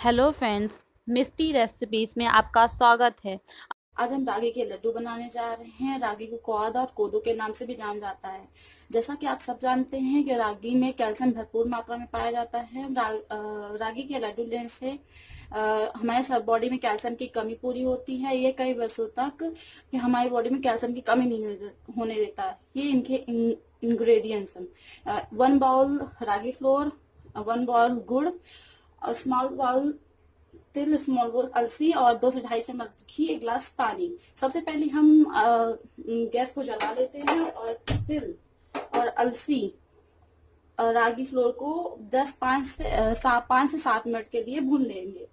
Hello friends, मिस्टी recipes में आपका स्वागत है। आज हम रागी के लड्डू बनाने जा रहे हैं। रागी को क्वाद और कोदो के नाम से भी जाना जाता है। जैसा कि आप सब जानते हैं कि रागी में कैल्शियम भरपूर मात्रा में पाया जाता है। रागी के लड्डू लेने से हमारे सब बॉडी में कैल्शियम की कमी पूरी होती है। ये कई वर्षों तक कि हमारी बॉडी में कैल्शियम की कमी नहीं होने देता है। ये इनके इंग्रेडिएंट्स हैं। 1 बाउल रागी फ्लोर, 1 बाउल गुड़, स्मॉल बाउल तिल, स्मॉल बोल अलसी और 2 से 2.5 चम्मच घी, 1 गिलास पानी। सबसे पहले हम गैस को जला लेते हैं और तिल और अलसी और रागी फ्लोर को 5 से 7 मिनट के लिए भून लेंगे।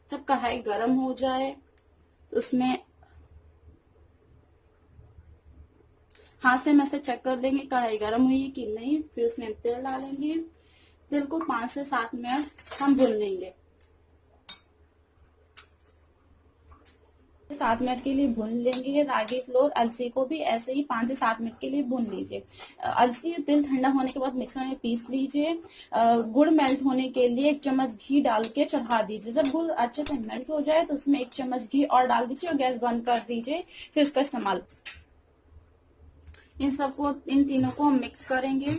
जब कढ़ाई गर्म हो जाए तो उसमें हाथ से हम ऐसे चेक कर लेंगे कढ़ाई गर्म हुई है कि नहीं। फिर उसमें हम तेल डालेंगे। तिल को 5 से 7 मिनट हम भून लेंगे। 7 मिनट के लिए भून लेंगे। रागी फ्लोर अलसी को भी ऐसे ही 5 से 7 मिनट के लिए भून लीजिए। अलसी और तिल ठंडा होने के बाद मिक्सर में पीस लीजिए। गुड़ मेल्ट होने के लिए 1 चम्मच घी डाल के चढ़ा दीजिए। जब गुड़ अच्छे से मेल्ट हो जाए तो उसमें 1 चम्मच घी और डाल दीजिए और गैस बंद कर दीजिए। फिर उसका इस्तेमाल इन तीनों को हम मिक्स करेंगे।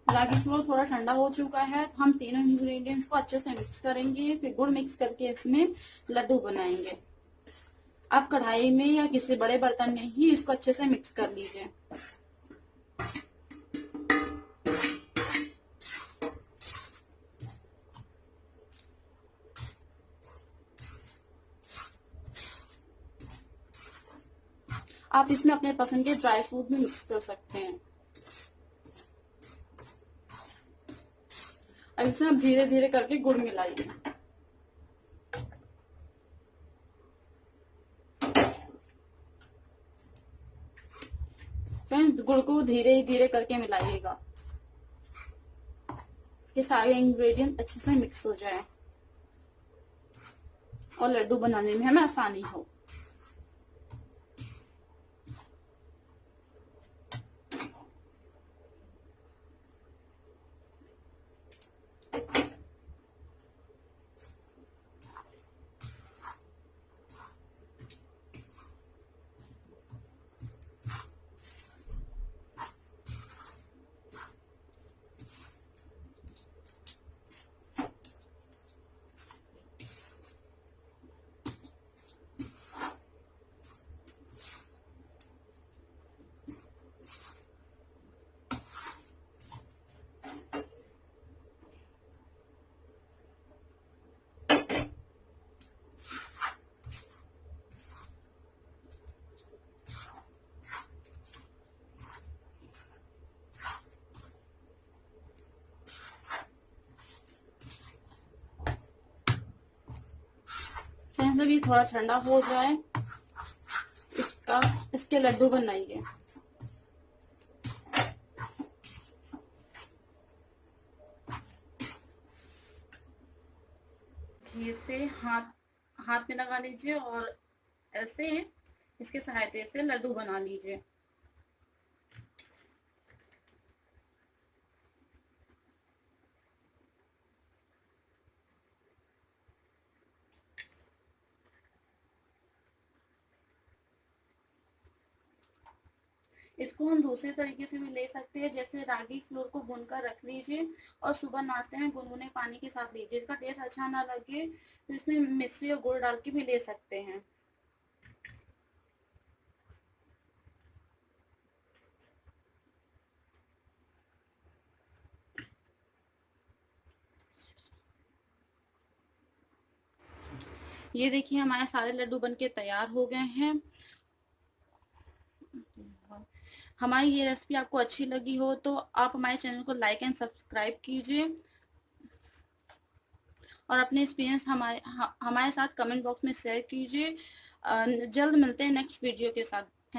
रागी फ्लोर थोड़ा ठंडा हो चुका है तो हम तीनों इंग्रेडिएंट्स को अच्छे से मिक्स करेंगे। फिर गुड़ मिक्स करके इसमें लड्डू बनाएंगे। आप कढ़ाई में या किसी बड़े बर्तन में ही इसको अच्छे से मिक्स कर लीजिए। आप इसमें अपने पसंद के ड्राई फ्रूट भी मिक्स कर सकते हैं। अब इसमें आप धीरे धीरे करके गुड़ मिलाइए। फिर गुड़ को धीरे धीरे करके मिलाइएगा कि सारे इंग्रेडिएंट अच्छे से मिक्स हो जाए और लड्डू बनाने में हमें आसानी हो। फिर जब ये थोड़ा ठंडा हो जाए इसके लड्डू बनाइए। घी से हाथ हाथ में लगा लीजिए और ऐसे इसके सहायता से लड्डू बना लीजिए। इसको हम दूसरे तरीके से भी ले सकते हैं, जैसे रागी फ्लोर को भूनकर रख लीजिए और सुबह नाश्ते में गुनगुने पानी के साथ लीजिए। इसका टेस्ट अच्छा ना लगे तो इसमें मिश्री और गुड़ डाल के भी ले सकते हैं। ये देखिए हमारे सारे लड्डू बनके तैयार हो गए हैं। हमारी ये रेसिपी आपको अच्छी लगी हो तो आप हमारे चैनल को लाइक एंड सब्सक्राइब कीजिए और अपने एक्सपीरियंस हमारे साथ कमेंट बॉक्स में शेयर कीजिए। जल्द मिलते हैं नेक्स्ट वीडियो के साथ।